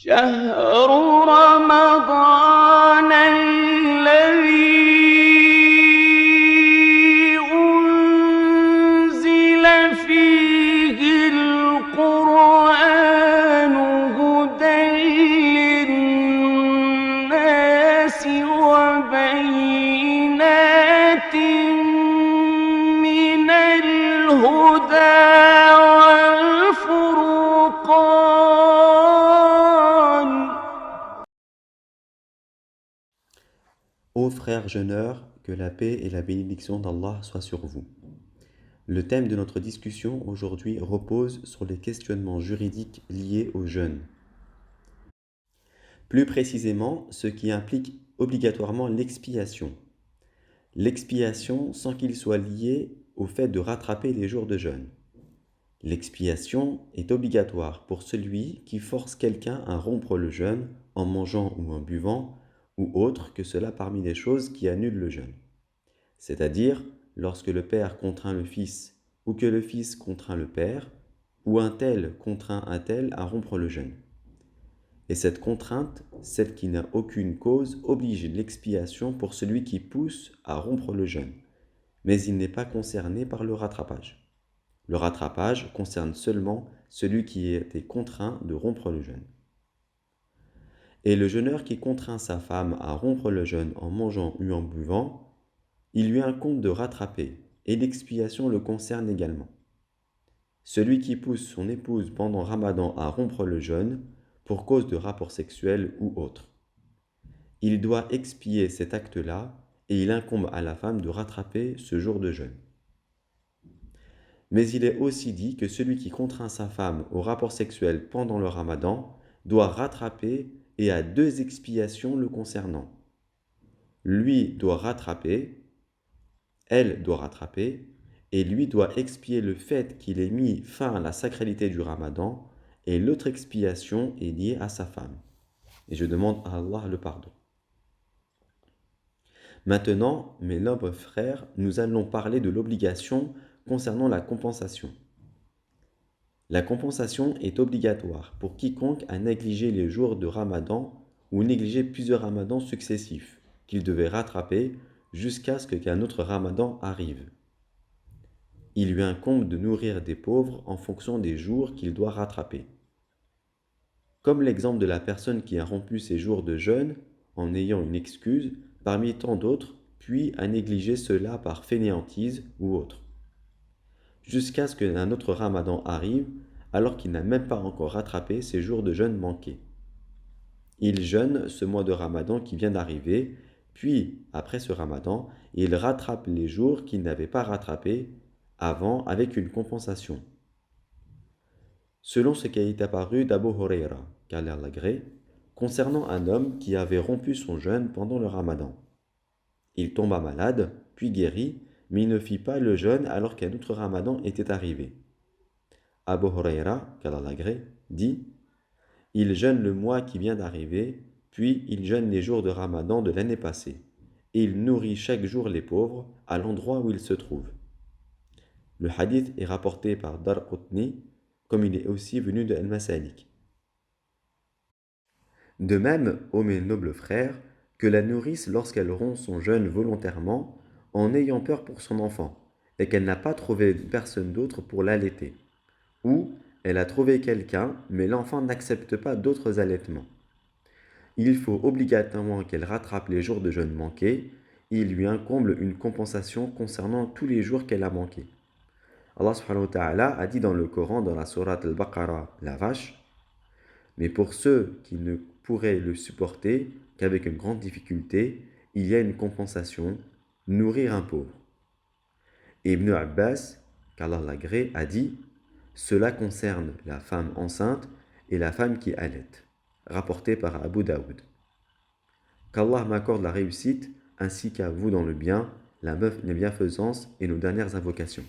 شهر رمضان الذي أنزل فيه القرآن هدى للناس وبينات من الهدى والفرقان. Ô frères jeûneurs, que la paix et la bénédiction d'Allah soient sur vous. Le thème de notre discussion aujourd'hui repose sur les questionnements juridiques liés au jeûne. Plus précisément, ce qui implique obligatoirement l'expiation. L'expiation sans qu'il soit lié au fait de rattraper les jours de jeûne. L'expiation est obligatoire pour celui qui force quelqu'un à rompre le jeûne en mangeant ou en buvant, ou autre que cela parmi les choses qui annulent le jeûne. C'est-à-dire lorsque le père contraint le fils, ou que le fils contraint le père, ou un tel contraint un tel à rompre le jeûne. Et cette contrainte, celle qui n'a aucune cause, oblige l'expiation pour celui qui pousse à rompre le jeûne, mais il n'est pas concerné par le rattrapage. Le rattrapage concerne seulement celui qui a été contraint de rompre le jeûne. Et le jeûneur qui contraint sa femme à rompre le jeûne en mangeant ou en buvant, il lui incombe de rattraper, et l'expiation le concerne également. Celui qui pousse son épouse pendant Ramadan à rompre le jeûne, pour cause de rapport sexuel ou autre. Il doit expier cet acte-là, et il incombe à la femme de rattraper ce jour de jeûne. Mais il est aussi dit que celui qui contraint sa femme au rapport sexuel pendant le Ramadan doit rattraper et a deux expiations le concernant. Lui doit rattraper, elle doit rattraper, et lui doit expier le fait qu'il ait mis fin à la sacralité du Ramadan, et l'autre expiation est liée à sa femme. Et je demande à Allah le pardon. Maintenant, mes nobles frères, nous allons parler de l'obligation concernant la compensation. La compensation est obligatoire pour quiconque a négligé les jours de Ramadan ou négligé plusieurs Ramadans successifs qu'il devait rattraper jusqu'à ce qu'un autre Ramadan arrive. Il lui incombe de nourrir des pauvres en fonction des jours qu'il doit rattraper. Comme l'exemple de la personne qui a rompu ses jours de jeûne en ayant une excuse parmi tant d'autres, puis a négligé cela par fainéantise ou autre, jusqu'à ce qu'un autre Ramadan arrive alors qu'il n'a même pas encore rattrapé ses jours de jeûne manqués. Il jeûne ce mois de Ramadan qui vient d'arriver, puis, après ce Ramadan, il rattrape les jours qu'il n'avait pas rattrapés avant avec une compensation. Selon ce qui est apparu d'Abu Huraira, qu'Allah l'agrée, concernant un homme qui avait rompu son jeûne pendant le Ramadan. Il tomba malade, puis guérit, mais il ne fit pas le jeûne alors qu'un autre Ramadan était arrivé. Abu Huraira, qu'Allah l'agrée, dit « Il jeûne le mois qui vient d'arriver, puis il jeûne les jours de Ramadan de l'année passée, et il nourrit chaque jour les pauvres à l'endroit où ils se trouvent. » Le hadith est rapporté par Darqutni, comme il est aussi venu de Al-Masalik. De même, ô mes nobles frères, que la nourrice lorsqu'elle rompt son jeûne volontairement, en ayant peur pour son enfant, et qu'elle n'a pas trouvé personne d'autre pour l'allaiter. Ou elle a trouvé quelqu'un, mais l'enfant n'accepte pas d'autres allaitements. Il faut obligatoirement qu'elle rattrape les jours de jeûne manqués, et il lui incombe une compensation concernant tous les jours qu'elle a manqués. Allah subhanahu wa ta'ala a dit dans le Coran, dans la sourate Al-Baqarah, la vache, mais pour ceux qui ne pourraient le supporter qu'avec une grande difficulté, il y a une compensation, nourrir un pauvre. Et Ibn Abbas, qu'Allah l'agrée, a dit « Cela concerne la femme enceinte et la femme qui allaite », rapporté par Abu Daoud. Qu'Allah m'accorde la réussite, ainsi qu'à vous dans le bien, la bienfaisance et nos dernières invocations.